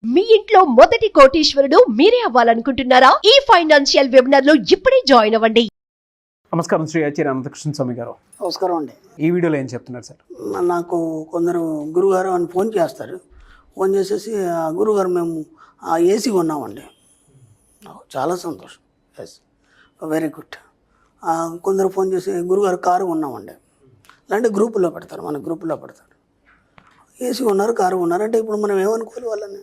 మీ ఇంట్లో మొదటి కోటీశ్వరుడు మీరే అవ్వాలనుకుంటున్నారా? ఈ ఫైనాన్షియల్ వెబినార్ లో ఇప్పుడే జాయిన్ అవ్వండి. నమస్కారం శ్రీ ఆచార్య అనంతకృష్ణ స్వామి గారు. నమస్కారం అండి. ఈ వీడియోలో ఏం చెప్తున్నారు సార్? నాకు కొందరు గురుగారు అని ఫోన్ చేస్తారు. ఫోన్ చేసేసి గురుగారు మేము ఏసీ కొన్నామండి. చాలా సంతోషం, ఎస్, వెరీ గుడ్. కొందరు ఫోన్ చేసి గురుగారు కారు కొన్నామండి. అలాంటి గ్రూపులో పెడతారు, మన గ్రూపులో పెడతారు. ఏసీ కొన్నారు, కారు కొన్నారు అంటే ఇప్పుడు మనం ఏమనుకోవాలి, వాళ్ళని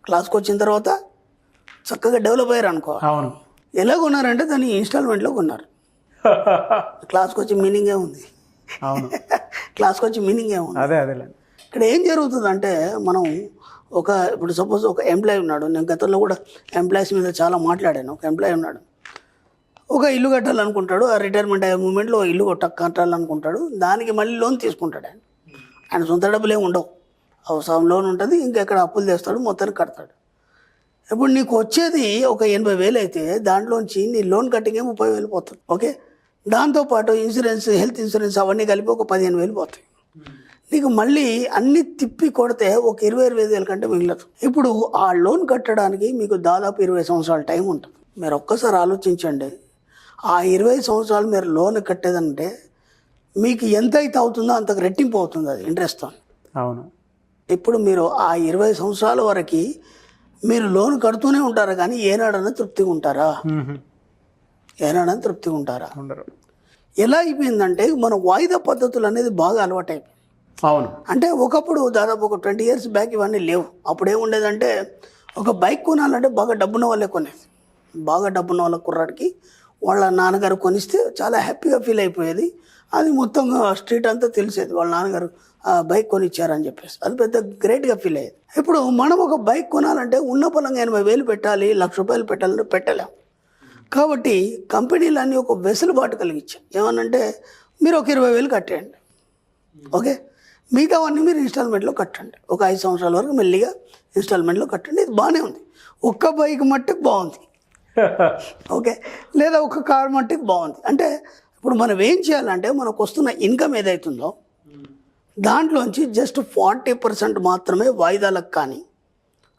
క్లాస్కి వచ్చిన తర్వాత చక్కగా డెవలప్ అయ్యారు అనుకో. అవును. ఎలా కొన్నారంటే దాన్ని ఇన్స్టాల్మెంట్లో కొన్నారు. క్లాస్కి వచ్చి మీనింగే ఉంది. అవును. క్లాస్కి వచ్చి మీనింగే ఉంది. అదే అదే. ఇక్కడ ఏం జరుగుతుందంటే మనం ఇప్పుడు సపోజ్ ఒక ఎంప్లాయీ ఉన్నాడు. నేను గతంలో కూడా ఎంప్లాయీస్ మీద చాలా మాట్లాడాను. ఒక ఎంప్లాయీ ఉన్నాడు, ఒక ఇల్లు కట్టాలనుకుంటాడు. ఆ రిటైర్మెంట్ అయ్యే మూమెంట్లో ఇల్లు కట్టాలనుకుంటాడు. దానికి మళ్ళీ లోన్ తీసుకుంటాడు. ఆయన సొంత డబ్బులు ఏమి ఉండవు, అవసరం లోన్ ఉంటుంది. ఇంకెక్కడ అప్పులు తెస్తాడు, మొత్తానికి కడతాడు. ఇప్పుడు నీకు వచ్చేది ఒక 80,000 అయితే దాంట్లోంచి నీ లోన్ కట్టింగే 30,000 పోతుంది. ఓకే, దాంతోపాటు ఇన్సూరెన్స్, హెల్త్ ఇన్సూరెన్స్ అవన్నీ కలిపి ఒక 15,000 పోతాయి. నీకు మళ్ళీ అన్ని తిప్పి కొడితే ఒక 20,000 కంటే మిగలదు. ఇప్పుడు ఆ లోన్ కట్టడానికి మీకు దాదాపు 20 సంవత్సరాల టైం ఉంటుంది. మీరు ఒక్కసారి ఆలోచించండి. ఆ 20 సంవత్సరాలు మీరు లోన్ కట్టేదంటే మీకు ఎంత అయితే అవుతుందో అంతకు రెట్టింపు అవుతుంది అది ఇంట్రెస్ట్తో. అవును. ఇప్పుడు మీరు ఆ 20 సంవత్సరాల వరకు మీరు లోన్ కడుతూనే ఉంటారా, కానీ ఏనాడన్నా తృప్తిగా ఉంటారా? ఏనాడన్నా తృప్తిగా ఉంటారా? ఉండరు. ఎలా అయిపోయిందంటే మన వాయిదా పద్ధతులు అనేది బాగా అలవాటైపోయింది. అవును. అంటే ఒకప్పుడు దాదాపు ఒక 20 years బ్యాక్ ఇవన్నీ లేవు. అప్పుడు ఏముండేదంటే ఒక బైక్ కొనాలంటే బాగా డబ్బున్న వాళ్ళే కొనేది. బాగా డబ్బున్న వాళ్ళ కుర్రాడికి వాళ్ళ నాన్నగారు కొనిస్తే చాలా హ్యాపీగా ఫీల్ అయిపోయేది. అది మొత్తం స్ట్రీట్ అంతా తెలిసేది, వాళ్ళ నాన్నగారు బైక్ కొనిచ్చారని చెప్పేసి. అది పెద్ద గ్రేట్గా ఫీల్ అయ్యేది. ఇప్పుడు మనం ఒక బైక్ కొనాలంటే ఉన్న పొలంగా 80,000 పెట్టాలి, ₹1,00,000 పెట్టాలంటే పెట్టలేం. కాబట్టి కంపెనీలన్నీ ఒక వెసులుబాటు కలిగించాయి. ఏమనంటే మీరు ఒక 20,000 కట్టేయండి, ఓకే, మిగతావన్నీ మీరు ఇన్స్టాల్మెంట్లో కట్టండి. ఒక 5 సంవత్సరాల వరకు మెల్లిగా ఇన్స్టాల్మెంట్లో కట్టండి. ఇది బాగానే ఉంది. ఒక్క బైక్ మట్టుకు బాగుంది, ఓకే, లేదా ఒక కార్ మట్టుకు బాగుంది. అంటే ఇప్పుడు మనం ఏం చేయాలంటే మనకు వస్తున్న ఇన్కమ్ ఏదైతుందో దాంట్లోంచి జస్ట్ 40% మాత్రమే వాయిదాలకు కానీ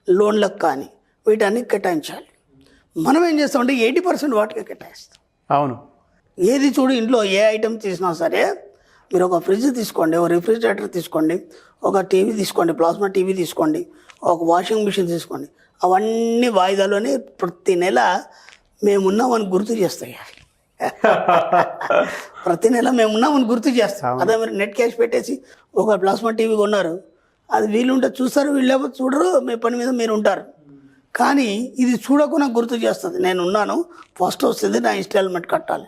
లోన్లకు కానీ వీటన్ని కేటాయించాలి. మనం ఏం చేస్తామంటే 80% వాటికే కేటాయిస్తాం. అవును. ఏది చూడు, ఇంట్లో ఏ ఐటెం తీసినా సరే మీరు ఒక ఫ్రిడ్జ్ తీసుకోండి, ఒక రిఫ్రిజిరేటర్ తీసుకోండి, ఒక టీవీ తీసుకోండి, ప్లాస్మా టీవీ తీసుకోండి, ఒక వాషింగ్ మిషన్ తీసుకోండి, అవన్నీ వాయిదాలోనే ప్రతి నెల మేమున్నామని గుర్తు చేస్తాయి. ప్రతి నెల మేమున్నామని గుర్తు చేస్తాం. అదే మీరు నెట్ క్యాష్ పెట్టేసి ఒక ప్లాస్మా టీవీ కొన్నారు, అది వీళ్ళుంటే చూస్తారు, వీళ్ళు చూడరు, మీ పని మీద మీరు ఉంటారు. కానీ ఇది చూడకుండా గుర్తు చేస్తుంది, నేను ఉన్నాను, ఫస్ట్ వస్తుంది, నా ఇన్స్టాల్మెంట్ కట్టాలి.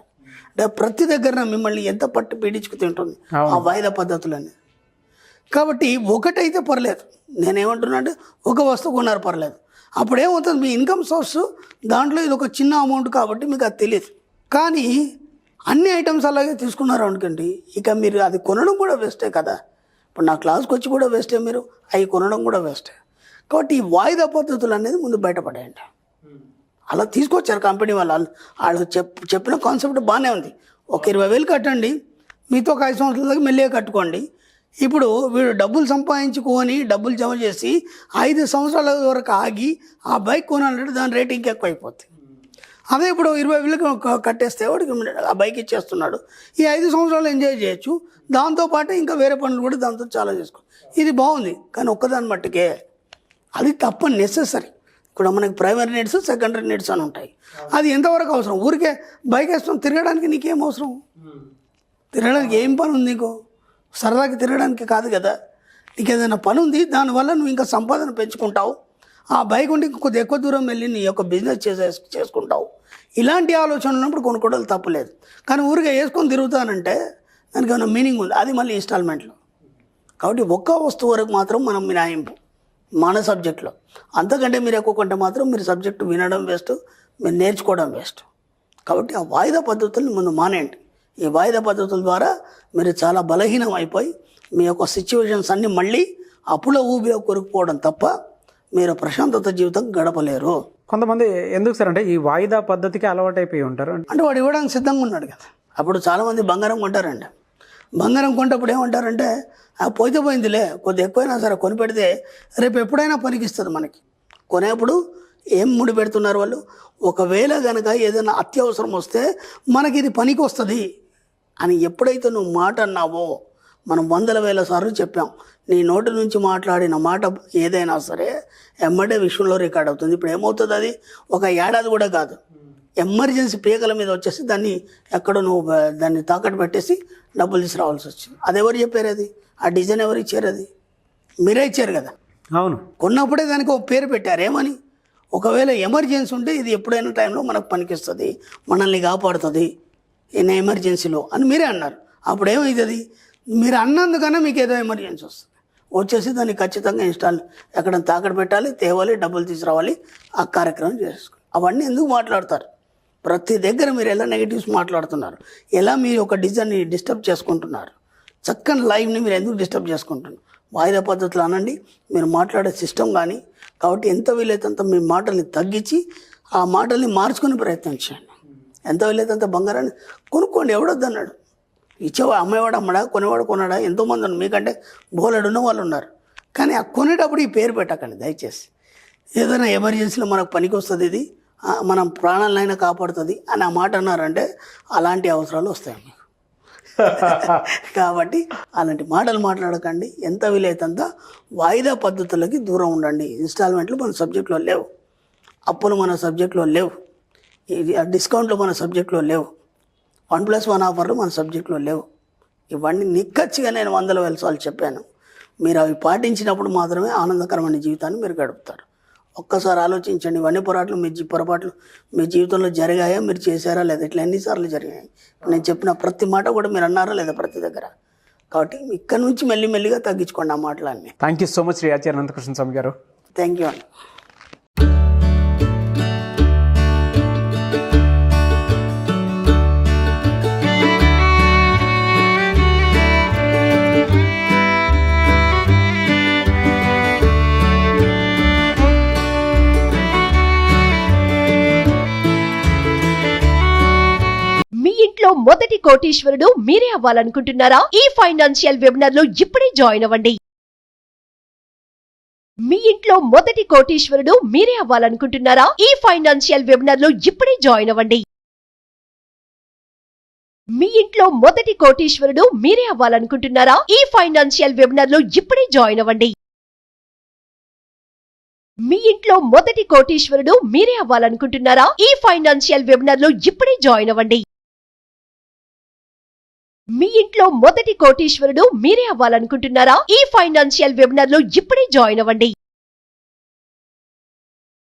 అంటే ప్రతి దగ్గర మిమ్మల్ని ఎంత పట్టు పీడించుకు తింటుంది ఆ వాయిదా పద్ధతులన్నీ. కాబట్టి ఒకటైతే పర్లేదు. నేనేమంటున్నా అంటే ఒక వస్తువు కొన్నారు పర్లేదు. అప్పుడు ఏమవుతుంది, మీ ఇన్కమ్ సోర్స్ దాంట్లో ఇది ఒక చిన్న అమౌంట్ కాబట్టి మీకు అది తెలియదు. కానీ అన్ని ఐటమ్స్ అలాగే తీసుకున్నారు అనుకోండి, ఇక మీరు అది కొనడం కూడా వేస్టే కదా. ఇప్పుడు నా క్లాస్కి వచ్చి కూడా వేస్టే, మీరు అవి కొనడం కూడా వేస్టే. కాబట్టి ఈ వాయిదా పద్ధతులు అనేది ముందు బయటపడేయండి. అలా తీసుకొచ్చారు కంపెనీ వాళ్ళు చెప్పిన కాన్సెప్ట్ బాగానే ఉంది. ఒక 20,000 కట్టండి, మీతో ఒక 5 సంవత్సరాల దాకా మెల్లిగా కట్టుకోండి. ఇప్పుడు వీడు డబ్బులు సంపాదించుకొని డబ్బులు జమ చేసి 5 సంవత్సరాల వరకు ఆగి ఆ బైక్ కొనాలంటే దాని రేట్ ఇంకెక్కువ అయిపోతుంది. అదే ఇప్పుడు 20,000 కట్టేస్తే వాడికి ఆ బైక్ ఇచ్చేస్తున్నాడు. ఈ 5 సంవత్సరాలు ఎంజాయ్ చేయొచ్చు, దాంతోపాటు ఇంకా వేరే పనులు కూడా దాంతో చాలా చేసుకో. ఇది బాగుంది. కానీ ఒక్కదాని మట్టుకే అది తప్ప నెసెసరీ. ఇప్పుడు మనకి ప్రైమరీ నీడ్స్, సెకండరీ నీడ్స్ అని ఉంటాయి. అది ఎంతవరకు అవసరం? ఊరికే బైక్ వేసుకొని తిరగడానికి నీకేం అవసరం? తిరగడానికి ఏం పని ఉంది నీకు? సరదాకి తిరగడానికి కాదు కదా. నీకు ఏదైనా పని ఉంది, దానివల్ల నువ్వు ఇంకా సంపాదన పెంచుకుంటావు. ఆ బైక్ ఉండి కొద్దిగా ఎక్కువ దూరం వెళ్ళి నీ యొక్క బిజినెస్ చేసుకుంటావు. ఇలాంటి ఆలోచన ఉన్నప్పుడు కొనుక్కోవడం తప్పులేదు. కానీ ఊరికే వేసుకొని తిరుగుతానంటే దానికి ఏమైనా మీనింగ్ ఉంది, అది మళ్ళీ ఇన్స్టాల్మెంట్లో. కాబట్టి ఒక్క వస్తువు వరకు మాత్రం మనం మినహాయింపు మన సబ్జెక్ట్లో. అంతకంటే మీరు ఎక్కువ కొంటే మాత్రం మీరు సబ్జెక్టు వినడం వేస్ట్, మీరు నేర్చుకోవడం వేస్ట్. కాబట్టి ఆ వాయిదా పద్ధతుల్ని ముందు మానేయండి. ఈ వాయిదా పద్ధతుల ద్వారా మీరు చాలా బలహీనం అయిపోయి మీ యొక్క సిచ్యువేషన్స్ అన్నీ మళ్ళీ అప్పుల ఊబిలో కొరుకుపోవడం తప్ప మీరు ప్రశాంతత జీవితం గడపలేరు. కొంతమంది ఎందుకు సార్ అంటే ఈ వాయిదా పద్ధతికి అలవాటు అయిపోయి ఉంటారు. అంటే వాడు ఇవ్వడానికి సిద్ధంగా ఉన్నాడు కదా. అప్పుడు చాలామంది బంగారం కొంటారండి. బంగారం కొనేటప్పుడు ఏమంటారంటే పోతే పోయిందిలే, కొద్ది ఎక్కువైనా సరే కొని పెడితే రేపు ఎప్పుడైనా పనికిస్తుంది మనకి. కొనేప్పుడు ఏం ముడి పెడుతున్నారు వాళ్ళు, ఒకవేళ కనుక ఏదైనా అత్యవసరం వస్తే మనకి ఇది పనికి వస్తుంది అని ఎప్పుడైతే నువ్వు మాట అన్నావో, మనం 100,000 సార్లు చెప్పాం, నీ నోటి నుంచి మాట్లాడిన మాట ఏదైనా సరే ఎమ్మటే విషయంలో రికార్డ్ అవుతుంది. ఇప్పుడు ఏమవుతుంది, అది ఒక ఏడాది కూడా కాదు, ఎమర్జెన్సీ పీకల మీద వచ్చేసి దాన్ని ఎక్కడో నువ్వు దాన్ని తాకట్టు పెట్టేసి డబ్బులు తీసుకురావాల్సి వచ్చింది. అది ఎవరు చెప్పారు, అది ఆ డిజైన్ ఎవరు ఇచ్చారు, అది మీరే ఇచ్చారు కదా. అవును. కొన్నప్పుడే దానికి ఒక పేరు పెట్టారు ఏమని, ఒకవేళ ఎమర్జెన్సీ ఉంటే ఇది ఎప్పుడైనా టైంలో మనకు పనికిస్తుంది, మనల్ని కాపాడుతుంది ఇన్ ఎమర్జెన్సీలో అని మీరే అన్నారు. అప్పుడు ఏమవుతుంది, మీరు అన్నందుకన్నా మీకు ఏదో ఎమర్జెన్సీ వస్తుంది, వచ్చేసి దాన్ని ఖచ్చితంగా ఇన్స్టాల్ ఎక్కడ తాకట్టు పెట్టాలి, తేవాలి, డబ్బులు తీసుకురావాలి, ఆ కార్యక్రమం చేసుకోవాలి. అవన్నీ ఎందుకు మాట్లాడతారు, ప్రతి దగ్గర మీరు ఎలా నెగిటివ్స్ మాట్లాడుతున్నారు, ఎలా మీరు ఒక డిజైన్ని డిస్టర్బ్ చేసుకుంటున్నారు, చక్కని లైవ్ని మీరు ఎందుకు డిస్టర్బ్ చేసుకుంటున్నారు. వాయిదా పద్ధతులు అనండి, మీరు మాట్లాడే సిస్టమ్ కానీ. కాబట్టి ఎంత వీలైతే అంత మీ మాటల్ని తగ్గించి ఆ మాటల్ని మార్చుకునే ప్రయత్నం చేయండి. ఎంత వీలైతే అంత బంగారాన్ని కొనుక్కోండి, ఎవడొద్దన్నాడు. ఇచ్చేవాడు అమ్మేవాడు అమ్మడా, కొనేవాడు కొన్నాడా, ఎంతోమంది ఉన్నారు, మీకంటే బోలెడున్న వాళ్ళు ఉన్నారు. కానీ ఆ కొనేటప్పుడు ఈ పేరు పెట్టకండి దయచేసి. ఏదైనా ఎమర్జెన్సీలో మనకు పనికి వస్తుంది, ఇది మనం ప్రాణాలనైనా కాపాడుతుంది అని ఆ మాట అన్నారంటే అలాంటి అవసరాలు వస్తాయి మీకు. కాబట్టి అలాంటి మాటలు మాట్లాడకండి. ఎంత వీలైతే అంత వాయిదా పద్ధతులకి దూరం ఉండండి. ఇన్స్టాల్మెంట్లు మన సబ్జెక్ట్లో లేవు, అప్పులు మన సబ్జెక్ట్లో లేవు, డిస్కౌంట్లు మన సబ్జెక్ట్లో లేవు, 1+1 ఆఫర్లు మన సబ్జెక్ట్లో లేవు. ఇవన్నీ నిక్కచ్చిగా నేను 100,000 సార్లు చెప్పాను. మీరు అవి పాటించినప్పుడు మాత్రమే ఆనందకరమైన జీవితాన్ని మీరు గడుపుతారు. ఒక్కసారి ఆలోచించండి, ఇవన్నీ పొరపాట్లు మీ జీవితంలో జరిగాయా, మీరు చేశారా లేదా, ఇట్లా ఎన్నిసార్లు జరిగాయి. నేను చెప్పిన ప్రతి మాట కూడా మీరు అన్నారా లేదా ప్రతి దగ్గర. కాబట్టి ఇక్కడ నుంచి మెల్లిమెల్లిగా తగ్గించుకోండి ఆ మాటలన్నీ. Thank you so much Shri Acharya Anantakrishna Swami గారు. థ్యాంక్ యూ అండి. మీ ఇంట్లో మొదటి కోటీశ్వరుడు మీరే అవ్వాలనుకుంటున్నారా? ఈ ఫైనాన్షియల్ వెబినార్ లో ఇప్పుడే జాయిన్ అవ్వండి. మీ ఇంట్లో మొదటి కోటీశ్వరుడు మీరే అవ్వాలనుకుంటున్నారా? ఈ ఫైనాన్షియల్ వెబినార్ లో ఇప్పుడే జాయిన్ అవ్వండి. మీ ఇంట్లో మొదటి కోటీశ్వరుడు మీరే అవ్వాలనుకుంటున్నారా? ఈ ఫైనాన్షియల్ వెబినార్ లో ఇప్పుడే జాయిన్ అవ్వండి. మీ ఇంట్లో మొదటి కోటీశ్వరుడు మీరే అవ్వాలనుకుంటున్నారా? ఈ ఫైనాన్షియల్ వెబినార్ లో ఇప్పుడే జాయిన్ అవ్వండి. మీ ఇంట్లో మొదటి కోటీశ్వరుడు మీరే అవ్వాలనుకుంటున్నారా? ఈ ఫైనాన్షియల్ వెబినార్ లో ఇప్పుడే జాయిన్ అవ్వండి.